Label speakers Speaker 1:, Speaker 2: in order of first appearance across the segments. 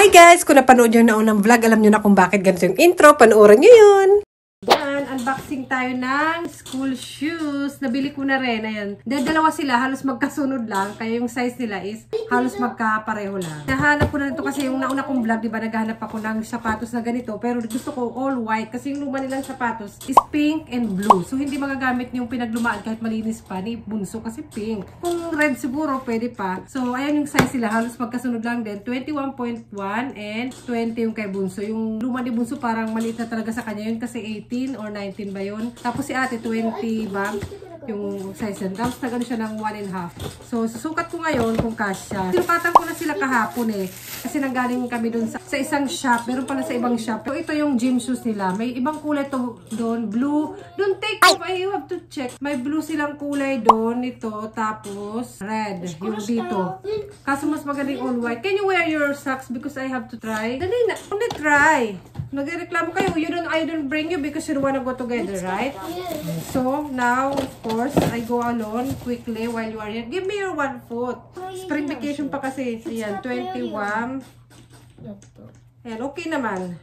Speaker 1: Hi guys! Kung napanood nyo na unang vlog, alam nyo na kung bakit ganito yung intro. Panoorin nyo yun! Yan, unboxing tayo ng school shoes. Nabili ko na rin. Ayan. Dalawa sila, halos magkasunod lang. Kaya yung size nila is halos magkapareho lang. Nahanap ko na ito kasi yung nauna kong vlog, diba, naghanap ako ng sapatos na ganito. Pero gusto ko all white kasi yung luma nilang sapatos is pink and blue. So, hindi magagamit yung pinaglumaan kahit malinis pa ni Bunso kasi pink. Kung red siguro, pwede pa. So, ayan yung size nila. Halos magkasunod lang din. 21.1 and 20 yung kay Bunso. Yung luma ni Bunso parang maliit na talaga sa kanya yun kasi 18 or 19 ba yun. Tapos si ate 20 ba yung size yan. Tapos nagano siya ng 1.5. So susukat ko ngayon kung kasya. Sinukatan ko na sila kahapon eh. Kasi nanggaling kami dun sa isang shop. Meron pala sa ibang shop. So ito yung gym shoes nila. May ibang kulay to doon. Blue. Don't take off. You have to check. May blue silang kulay doon. Ito. Tapos red. Yung dito. Kaso mas magaling all white. Can you wear your socks because I have to try? Dali na. Only try. Nagreklamo kayo. I don't bring you because you wanna go together, right? So, now, of course, I go alone quickly while you are here. Give me your 1 foot. Spring vacation pa kasi. Ayan, 21. Ayan, okay naman.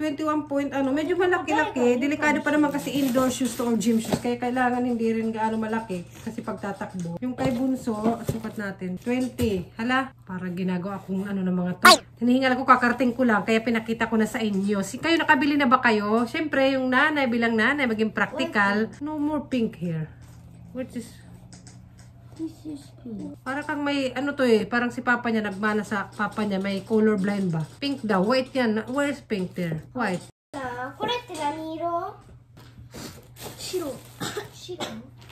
Speaker 1: 21 point, medyo malaki-laki. Delikado pa naman kasi indoor shoes to or gym shoes. Kaya kailangan hindi rin gaano malaki. Kasi pagtatakbo. Yung kay Bunso, sukat natin. 20. Hala, parang ginagawa akong ng mga to. Hinihingal ako, kakarating ko lang. Kaya pinakita ko na sa inyo. Kayo, nakabili na ba kayo? Siyempre, yung nanay, bilang nanay, maging practical. No more pink here. Which is... This is pink. Parang kang may, parang si papa niya, nagmana sa papa niya, may colorblind ba? Pink daw, white yan. Where's pink there? White.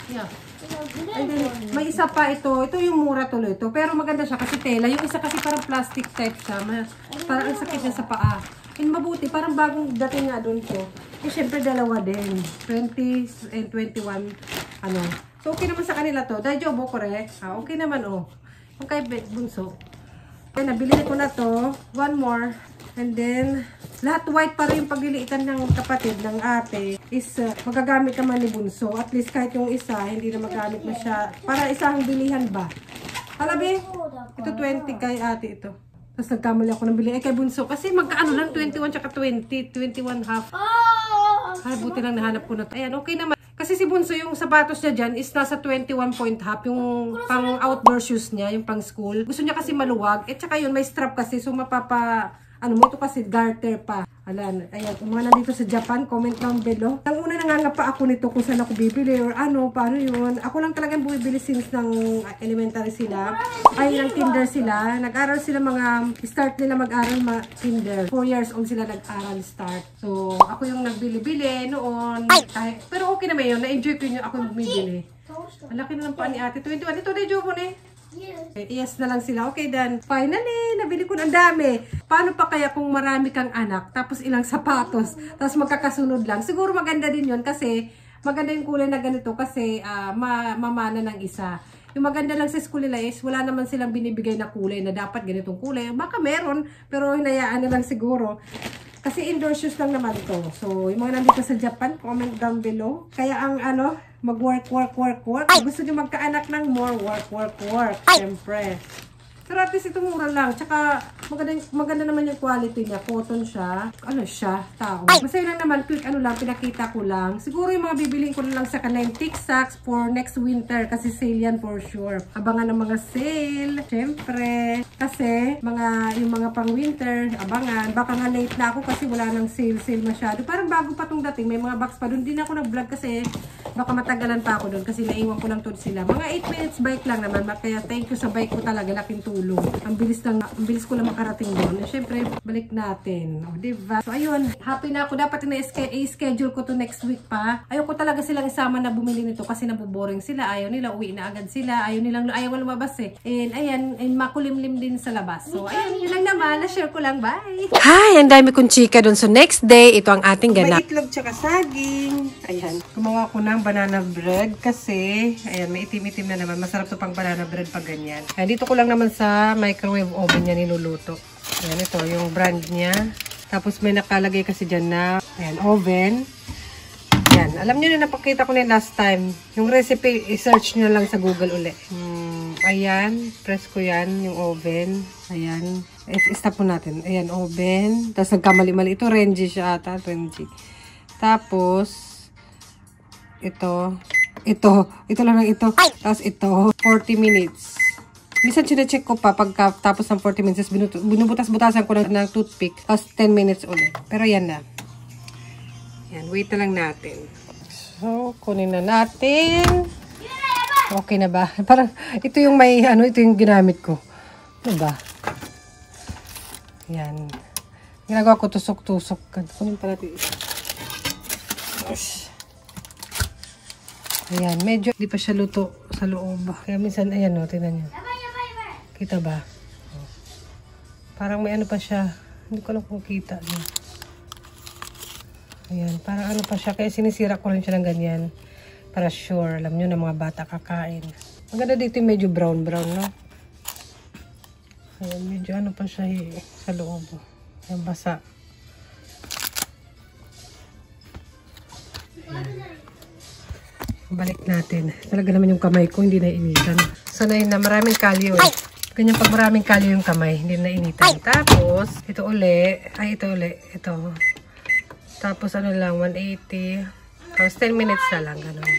Speaker 1: Yeah. May isa pa ito. Ito yung mura tuloy ito. Pero maganda siya kasi tela. Yung isa kasi parang plastic type siya. Parang ang sakit niya sa paa. And mabuti, parang bagong dating nga doon ko. Eh, syempre dalawa din. 20 and 21. So, okay naman sa kanila to. Dajobo, correct? Okay naman, oh. Yung kay Bunso. Okay, nabili ko na to. One more. And then, lahat white para yung pagliliitan ng kapatid, ng ate, is magagamit naman ni Bunso. At least kahit yung isa, hindi na magamit na siya. Para isang bilihan ba? Alabi? Ito 20 kay ate ito. Tapos nagkamali ako ng bili. Kay Bunso. Kasi magkaano lang, 21 tsaka 20. 21 half. Ay, buti lang nahanap ko na ito. Ayan, okay naman. Kasi si Bunso, yung sapatos niya dyan is nasa 21 point half. Yung pang outdoor shoes niya, yung pang school. Gusto niya kasi maluwag. At saka yun, may strap kasi. So, ito kasi garter pa. Ayan, kung mga nandito sa Japan, comment down below. Ang una nangangapa ako nito kung saan ako bibili or paano yun. Ako lang talagang bumibili since ng elementary sila. Ay, ng kinder sila. Nag-aral sila start nila mag-aral kinder. 4 years old sila nag-aral start. So, ako yung nagbili-bili noon. Pero okay naman yun. Na-enjoy ko yun ako yung bumibili. Ang laki na lang pa ni ate. 21. Ito na yung jobo na eh. Yes na lang sila. Okay, then. Finally, nabili ko ng dami. Paano pa kaya kung marami kang anak, tapos ilang sapatos, tapos magkakasunod lang? Siguro maganda din yun kasi maganda yung kulay na ganito kasi mamana ng isa. Yung maganda lang sa school nila is wala naman silang binibigay na kulay na dapat ganitong kulay. Baka meron, pero hinayaan na lang siguro. Kasi indoor shoes lang naman to. So, yung mga nandito sa Japan, comment down below. Kaya ang mag-work. Gusto nyo magkaanak ng more work. Siyempre. Pero at least ito mura lang. Tsaka maganda naman yung quality niya. Cotton siya. Tao. Masaya lang naman. Quick pinakita ko lang. Siguro yung mga bibiling ko lang sa kanila yung thick socks for next winter. Kasi sale yan for sure. Abangan ng mga sale. Siyempre. Kasi yung mga pang winter, abangan. Baka nga late na ako kasi wala nang sale masyado. Parang bago pa tong dating. May mga box pa doon. Hindi na ako nag-vlog kasi baka matagalan pa ako doon. Kasi naiwan ko lang to sila. Mga 8 minutes bike lang naman. Kaya thank you sa bike ko talaga. Laking tulong. Ang bilis ko lang makarating doon. Siyempre, balik natin. Diba? So, ayun. Happy na ako. Dapat i-schedule ko to next week pa. Ayoko talaga silang isama na bumili nito kasi nabuboring sila. Ayaw nila. Uwi na agad sila. Ayaw lumabas eh. And, ayan. And makulimlim din sa labas. So, ayun. Yun lang naman. Na-share ko lang. Bye! Hi! Ang dami kong chika doon. So, next day, ito ang ating ganap. May itlog tsaka saging. Ayan. Gumawa ko ng banana bread kasi, ayan, may itim-itim na naman. Masarap to pang banana bread pag ganyan. Ayan, dito ko lang naman sa microwave oven niya niluluto. Ayan, ito yung brand niya. Tapos may nakalagay kasi dyan na, ayan, oven. Ayan, alam niyo na napakita ko na last time. Yung recipe, i-search nyo lang sa Google ulit. Ayan, press ko yan, yung oven. Ayan. Stop po natin. Ayan, oven. Tapos nagkamali-mali. Ito, Renji siya ata. Renji. Tapos, ito lang ng ito. Tapos ito, 40 minutes. Minsan sinecheck ko pa pagka tapos ng 40 minutes, binubutas-butasan ko ng toothpick. Tapos 10 minutes ulit. Pero yan na. Yan, wait na lang natin. So, kunin na natin. Okay na ba? Parang, ito yung may, ito yung ginamit ko. Ano ba? Yan. Ginagawa ko tusok-tusok. Kunin pa natin. Ayan, medyo hindi pa siya luto sa loob. Kaya minsan, ayan o, tingnan nyo. Kita ba? Parang may ano pa siya. Hindi ko lang kung kita. No? Ayan, parang ano pa siya. Kaya sinisira ko rin siya ng ganyan. Para sure, alam nyo na mga bata kakain. Maganda dito yung medyo brown-brown, no? Ayan, medyo ano pa siya sa loob. Ayan, basa. Balik natin. Talaga naman yung kamay ko, hindi nainitan. Sanay na maraming kalyo eh. Ganyan pag maraming kalyo yung kamay, hindi nainitan. Tapos, ito uli. Ay, ito uli. Ito. Tapos ano lang, 180. Tapos 10 minutes na lang, gano'n.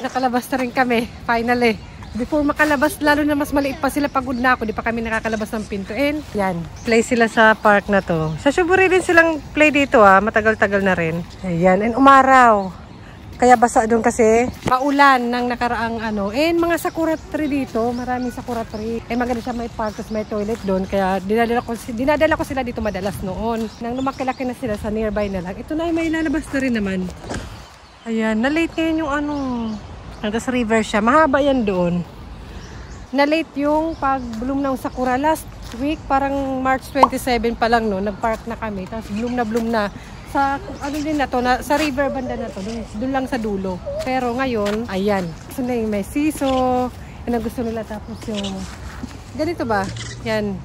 Speaker 1: Nakalabas na rin kami. Finally. Before makalabas, lalo na mas maliit pa sila, pagod na ako. Di pa kami nakakalabas ng pinto. And, yan. Play sila sa park na to. Sa Shuburi din silang play dito Matagal-tagal na rin. Ayan. And umaraw. Kaya basa doon kasi paulan ng nakaraang And mga sakura tree dito. Maraming sakura tree. Maganda siya, may park, may toilet doon. Kaya dinadala ko sila dito madalas noon. Nang lumaki-laki na sila sa nearby na lang. Ito na may lalabas na rin naman. Ayan. Na-late ngayon yung Tapos river siya. Mahaba yan doon. Na-late yung pag-bloom ng sakura. Last week, parang March 27 pa lang nag-park na kami. Tapos bloom na. Sa din na to, sa river banda na to, doon lang sa dulo. Pero ngayon, ayan. Gusto na yung may siso. Yan ang gusto nila. Tapos yung, ganito ba? Yan.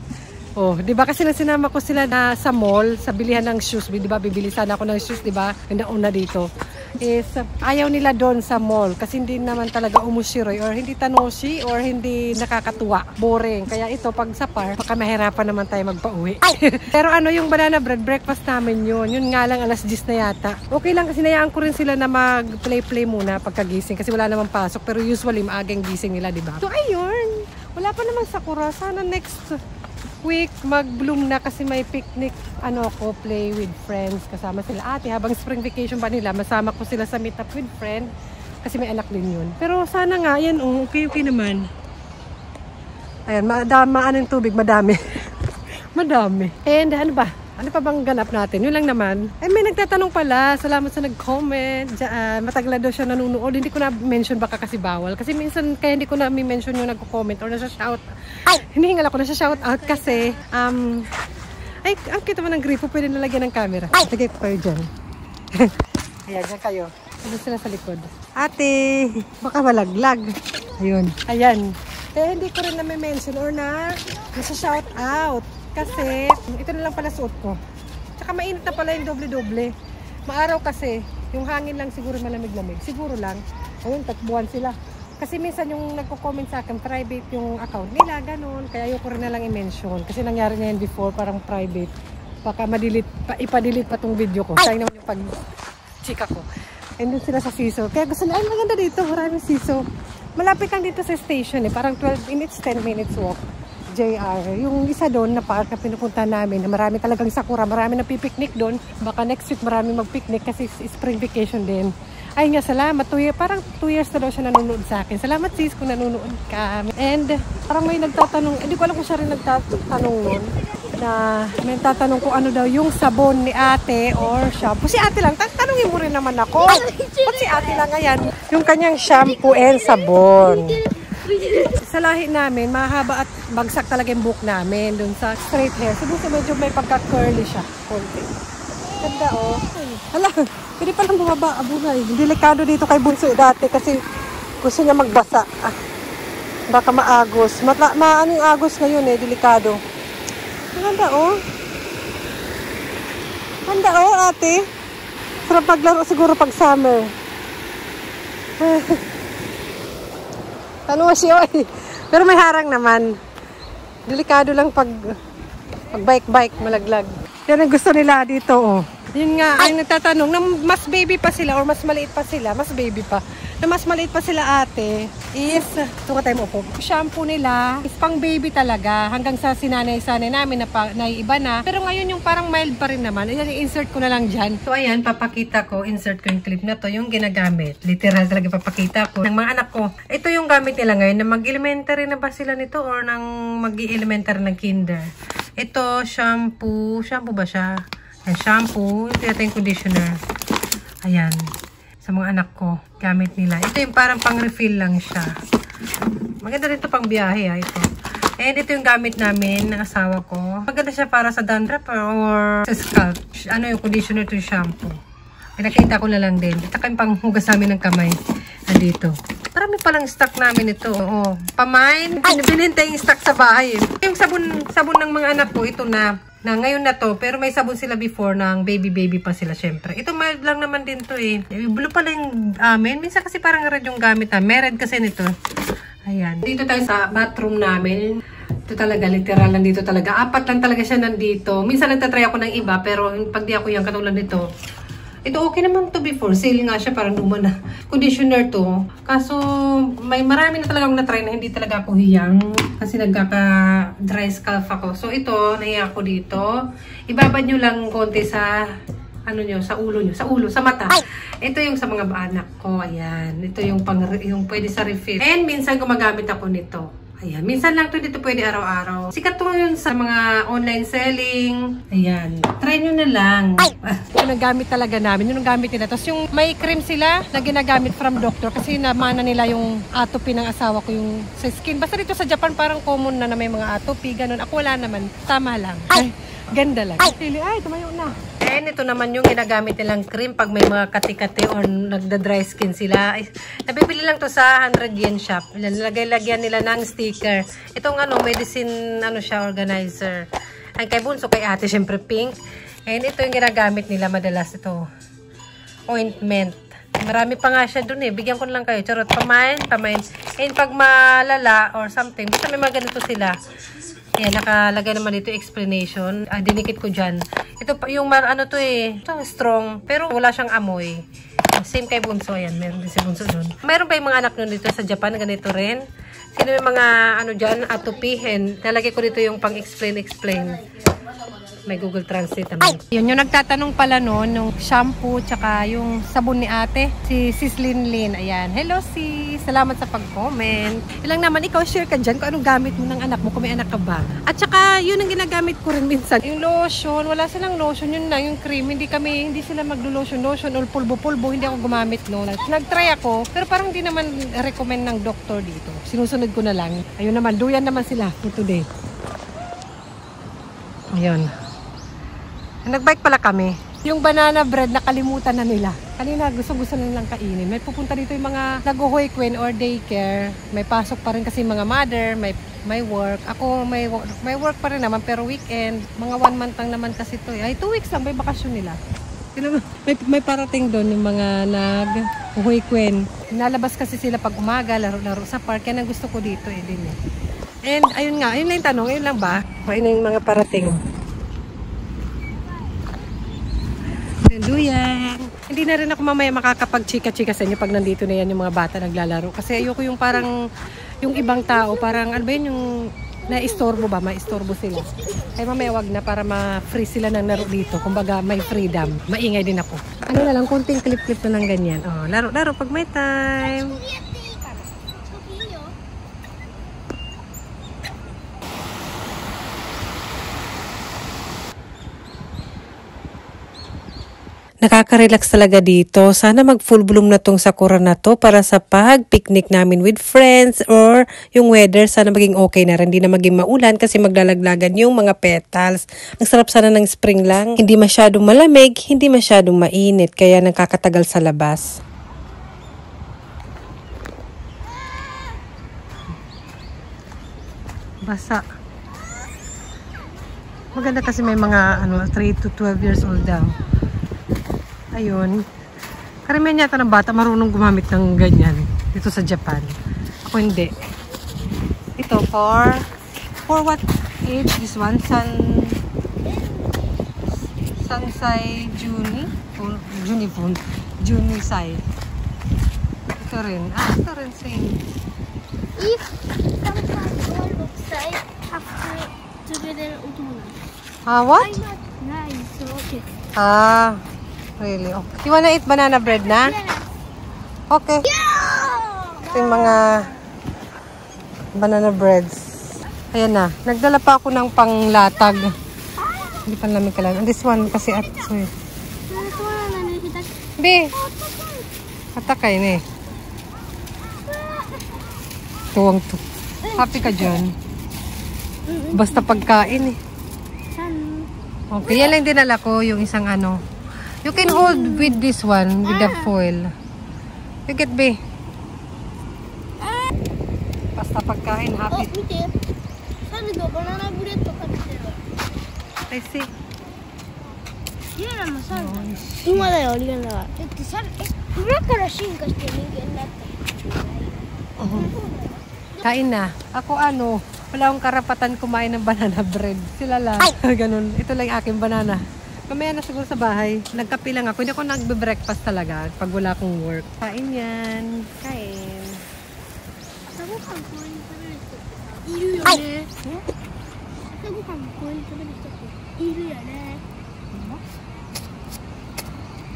Speaker 1: Oh, di ba kasi nang sinama ko sila na sa mall, sa bilihan ng shoes. Di ba, bibili sana ako ng shoes, di ba? Yung nauna dito. Ayaw nila doon sa mall kasi hindi naman talaga umushiroy or hindi tanoshi or hindi nakakatuwa. Boring. Kaya ito, pag sa park, baka mahirapan naman tayo magpa-uwi. Pero yung banana bread, breakfast namin yun. Yun nga lang, alas 10 na yata. Okay lang kasi nayaan ko rin sila na mag-play-play muna pagkagising kasi wala namang pasok. Pero usually, maagang gising nila, di ba? So, ayun. Wala pa naman sakura. Sana next week mag-bloom na kasi may picnic play with friends kasama sila ate habang spring vacation pa nila, masama ko sila sa meet up with friend kasi may anak din yun. Pero sana nga yan okay naman. Ayan, yung tubig, madami. Madami. And ano pa bang ganap natin? Yun lang naman. May nagtatanong pala. Salamat sa nag-comment. Matagal na daw siya nanonood. Hindi ko na-mention baka kasi bawal. Kasi minsan kaya hindi ko na-mention yung nagko-comment or nasa-shout. Hinihingal ako nasa-shout out kasi ang kita mo ng gripo. Pwede nalagyan ng camera. Lagay ko kayo dyan. Ayan, dyan kayo. Ano sila sa likod? Ate! Baka malaglag. Ayun. Ayan. Hindi ko rin na-mention or nasa-shout out. Kasi, ito na lang pala suot ko. Tsaka mainit na pala yung doble-doble. Maaraw kasi, yung hangin lang siguro malamig-lamig. Siguro lang. Ayun, takbuhan sila. Kasi minsan yung nagko-comment sa akin, private yung account nila, ganun. Kaya ayoko rin na lang i-mention. Kasi nangyari na yan before, parang private. Baka ipa-delete pa tong video ko. Sayang naman yung pag-chika ko. And doon sila sa siso. Kaya gusto nila, maganda dito, maraming siso. Malapit lang dito sa station Parang 12 minutes, 10 minutes walk. JR. Yung isa doon na park na pinupunta namin, na marami talagang sakura, marami na pipiknik doon. Baka next week marami magpiknik kasi spring vacation din. Ay nga, salamat. Parang 2 years na daw siya nanonood sa akin. Salamat sis kung nanonood ka. And parang may nagtatanong, hindi ko alam kung siya rin nagtatanong noon, na may nagtatanong kung ano daw yung sabon ni ate or shampoo. Si ate lang, tanungin mo rin naman ako. Ba't si ate lang ayan? Yung kanyang shampoo and sabon. Sa lahi namin, mahaba at bagsak talaga yung buhok namin dun sa straight hair. So, dun medyo may pagka-curly siya. Konti. Ganda, Hala, pwede palang bumaba. Abunay. Delikado dito kay Bunso dati kasi gusto niya magbasa. Baka maagos. Anong agos ngayon delikado. Ganda, Ganda, ate. Sarap maglaro siguro pag summer. Tanong siya eh. Pero may harang naman. Delikado lang pag bike-bike, malaglag. Yan ang gusto nila dito, oh. Yun nga, ang nagtatanong, na mas baby pa sila or mas maliit pa sila, mas baby pa. Na mas maliit pa sila ate, is, tuka tayo mo po, shampoo nila is pang baby talaga. Hanggang sa sinanay-sanay namin na iba na. Pero ngayon yung parang mild pa rin naman. Ayan, i-insert ko na lang dyan. So ayan, papakita ko, insert ko yung clip na to, yung ginagamit. Literal talaga papakita ko ng mga anak ko. Ito yung gamit nila ngayon na mag-elementary na ba sila nito or nang mag-elementary ng kinder. Ito, shampoo. Shampoo ba siya? Ayan, shampoo. Ito yata yung conditioner. Ayan. Sa mga anak ko, gamit nila. Ito yung parang pang-refill lang siya. Maganda rin ito pang biyahe, ha, ito. And ito yung gamit namin ng asawa ko. Maganda siya para sa dandruff or sa scalp. Ano yung conditioner to yung shampoo. Pinakita ko na lang din. Ito yung panghugas namin ng kamay. Nandito. Marami palang stock namin ito. Oo. Pamain. Binintay yung stock sa bahay. Yung sabon ng mga anak ko, ito na ngayon na to, pero may sabon sila before ng baby pa sila syempre. Ito mild lang naman din to eh. Blue pala yung amin. Minsan kasi parang red yung gamit na. May red kasi nito. Ayan. Dito tayo sa bathroom namin. Ito talaga, literal lang dito talaga. 4 lang talaga siya nandito. Minsan nagtatry ako ng iba, pero pag di ako yung katulad nito, ito okay naman to before. Sale nga siya, parang luma na. Conditioner to. Kaso, may marami na talagang na-try na hindi talaga ako hiyang. Kasi nagkaka-dry scalp ako. So, ito, nahiya ako dito. Ibabad nyo lang konti sa, ano nyo, sa ulo nyo. Sa ulo, sa mata. Ito yung sa mga anak ko. Ayan. Ito yung pwede sa refill. And minsan gumagamit ako nito. Ayan. Minsan lang to dito pwede araw-araw. Sikat to ngayon sa mga online selling. Ayan. Try nyo na lang. Yun ang gamit talaga namin. Yun ang gamit nila. Tapos yung may cream sila na ginagamit from doctor kasi namana nila yung atopy ng asawa ko yung sa skin. Basta dito sa Japan parang common na may mga atopy. Ganun. Ako wala naman. Tama lang. Ay, ganda lang. Ay, tumayo na. And ito naman yung ginagamit nilang cream pag may mga kati-kati or nagda-dry skin sila. Ay, nabibili lang to sa 100 yen shop. Lagay-lagyan nila ng sticker. Itong ano, medicine ano siya, organizer. Ay, kay Bunso, kay ate, syempre pink. And ito yung ginagamit nila madalas ito. Ointment. Marami pa nga siya dun eh. Bigyan ko lang kayo. Charot, pamain. And pag malala or something, basta may mga ganito sila. Ayan, nakalagay naman dito explanation. Dinikit ko dyan. Ito yung ano to eh. Ito strong. Pero wala siyang amoy. Same kay Bunso. Ayan, meron din si Bunso dun. Mayroon pa yung mga anak nun dito sa Japan. Ganito rin. Sino yung mga ano dyan? Atopy. Nalagay ko dito yung pang-explain. May Google Translate naman. Yun, yung nagtatanong pala noon, yung shampoo, tsaka yung sabon ni ate, si Sis Linlin. Ayan. Hello sis! Salamat sa pag-comment. Ilang naman, ikaw share ka dyan kung anong gamit mo ng anak mo, kung may anak ka ba. At tsaka, yun ang ginagamit ko rin minsan. Yung lotion, wala silang lotion, yun na, yung cream. Hindi sila maglo-lotion or pulbo-pulbo. Hindi ako gumamit noon. Nag-try ako, pero parang hindi naman recommend ng doktor dito. Sinusunod ko na lang. Ayun naman, duyan naman sila for today. Ayun. Nagbike pala kami. Yung banana bread, nakalimutan na nila. Kanina, gusto-gusto na nilang kainin. May pupunta dito yung mga nag-uhuikwen or daycare. May pasok pa rin kasi mga mother, may work. Ako, may work pa rin naman, pero weekend. Mga 1 month lang naman kasi ito. Ay, 2 weeks lang, may bakasyon nila. May parating doon yung mga nag-uhuikwen. Nalabas kasi sila pag umaga, laro-laro sa park. Yan ang gusto ko dito eh, din eh. And ayun nga, ayun lang yung tanong, ayun lang ba? Ayun na yung mga parating. Duyan. Hindi na rin ako mamaya makakapag-chika-chika sa inyo pag nandito na yan yung mga bata naglalaro. Kasi ayoko yung parang, yung ibang tao, parang ano ba yun yung na-istorbo ba? Ma-istorbo sila. Ay mamaya wag na para ma-free sila ng laro dito. Kumbaga may freedom. Maingay din ako. Ano na lang, konting clip-clip na lang ganyan. Oh, laro-laro pag may time. Nakaka-relax talaga dito. Sana mag-full bloom na tong sakura na to para sa pag-picnic namin with friends or yung weather sana maging okay na rin. Hindi na maging maulan kasi maglalaglagan yung mga petals. Ang sarap sana ng spring lang. Hindi masyadong malamig, hindi masyadong mainit. Kaya nakakatagal sa labas. Basa. Maganda kasi may mga 3 to 12 years old daw. Ayun. Karamihan yata ng bata marunong gumamit ng ganyan dito sa Japan. Ako hindi. Ito for what age? This one? Sansai Juni? Junifun. Junisai. Ito rin. Ito rin same.
Speaker 2: If sometimes all outside after together
Speaker 1: What?
Speaker 2: I'm not nice, so okay.
Speaker 1: Really? Okay. You wanna eat banana bread na?
Speaker 2: Yes.
Speaker 1: Okay. Ito yung mga banana breads. Ayan na. Nagdala pa ako ng panglatag. Hindi pa namin kailangan. This one kasi at sweet. Be! Katakay na eh. Tuwang to. Happy ka dyan. Basta pagkain eh. Okay, yan lang dinala ko. Yung isang ano. You can hold with this one, with the foil. You get be? Basta pagkain, happy. I see.
Speaker 2: 今だよ、リアルだから。だってさ、裏から進化して人間だった。
Speaker 1: Kain na. Ako wala akong karapatan kumain ng banana bread. Sila lang. Ganun. Ito lang yung aking banana. Mamaya na siguro sa bahay. Nagkape lang ako. Hindi ako nagbe-breakfast talaga pag wala akong work. Kain yan. Kain.
Speaker 2: 朝ごはん公園に食べる人いるよね。朝ごはん公園に食べる人っているよね。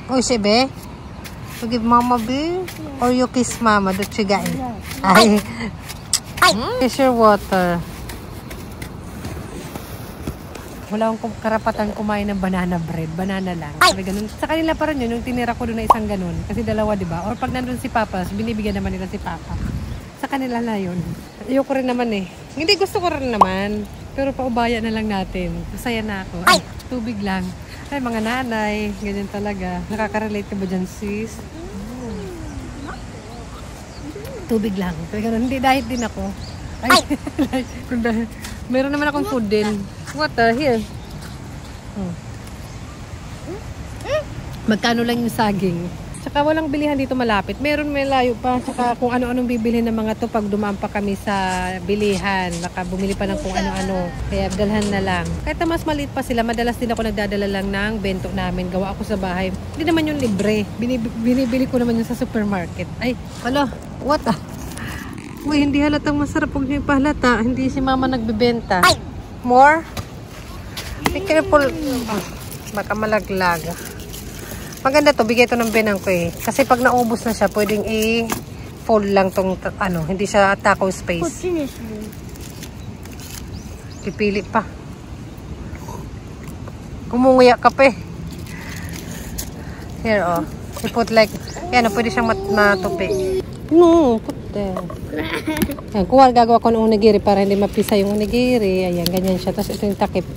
Speaker 1: Uy, si Be? To give mama Be? Or you kiss mama? That you got? Ay. Kiss your water. Wala akong karapatan kumain ng banana bread. Banana lang. Sabi ganun. Sa kanila pa rin yun. Yung tinira ko doon na isang ganun. Kasi dalawa, diba? Or pag nandun si Papa, binibigyan naman nila si Papa. Sa kanila na yun. Ayoko rin naman eh. Hindi, gusto ko rin naman. Pero paubaya na lang natin. Masaya na ako. Ay, tubig lang. Ay, mga nanay. Ganyan talaga. Nakaka-relate ka ba dyan, sis? Tubig lang. Hindi, diet din ako. Ay, meron naman akong food din. Water, here. Magkano lang yung saging? Tsaka walang bilihan dito malapit. Meron may layo pa. Tsaka kung ano-anong bibilhin ng mga to pag dumaan pa kami sa bilihan. Baka bumili pa ng kung ano-ano. Kaya dalhan na lang. Kahit na mas maliit pa sila, madalas din ako nagdadala lang ng bento namin. Gawa ako sa bahay. Hindi naman yung libre. Binibili ko naman yung sa supermarket. Ay, wala. What? Uy, hindi halatang masarap pag nyo ipahalata. Hindi si mama nagbebenta. More? Be careful. Baka malaglag. Maganda to, bigay to ng benang ko eh. Kasi pag naubos na siya, pwedeng i-fold lang tong, hindi siya taco space. Pipili pa. Kumunguya ka pa eh. Here, oh. You put like, yan, pwede siyang matupi. No, put there. Yan, kuha, gagawa ko ng onigiri para hindi mapisa yung onigiri. Ayan, ganyan siya. Tapos ito yung takip.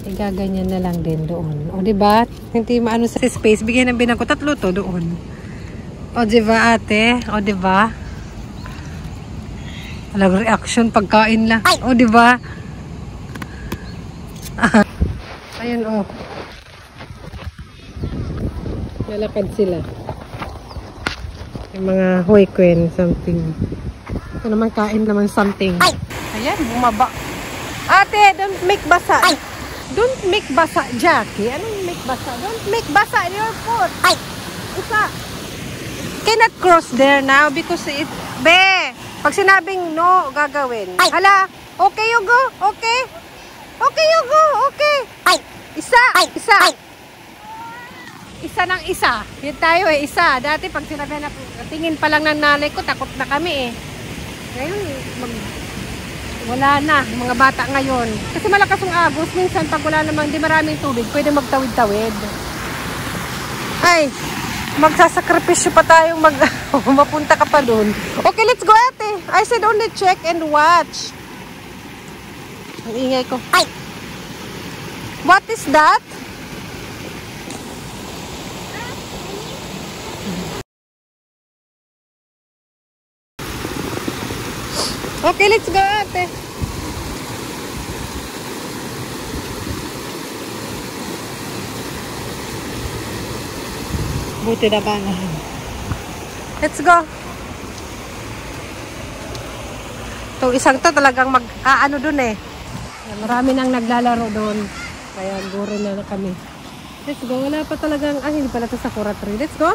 Speaker 1: Igaganyan na lang din doon. O, diba? Hindi maano sa space. Bigyan ng binang ko. 3 to doon. O, diba, ate? O, diba? Walang reaction pagkain lang. O, diba? Ayun, o. Lalakad sila. Yung mga huikwen, something. Ito naman, kain naman something. Ayan, bumaba. Ate, don't make basa. Don't make basa, Jackie. Anong make basa? Don't make basa in your foot. Isa. Cannot cross there now because it... Be! Pag sinabing no, gagawin. Hala, okay you go? Okay? Okay you go? Okay. Isa. Isa. Isa ng isa. Yan tayo eh, isa. Dati pag sinabi na, tingin pa lang ng nanay ko, takot na kami eh. Ngayon, wala na, mga bata ngayon. Kasi malakas ang agos. Minsan, pag wala namang di maraming tubig, pwede magtawid-tawid. Ay, magsasakripisyo pa tayong mapunta ka pa dun. Okay, let's go ate. I said only check and watch. Ang ingay ko. Ay! What is that? Okay, let's go ate. Buti na ba? Let's go. Itong isang to talagang mag-aano dun eh. Marami nang naglalaro doon. Kaya guro na kami. Let's go. Wala pa talagang, hindi pala to Sakura tree. Let's go.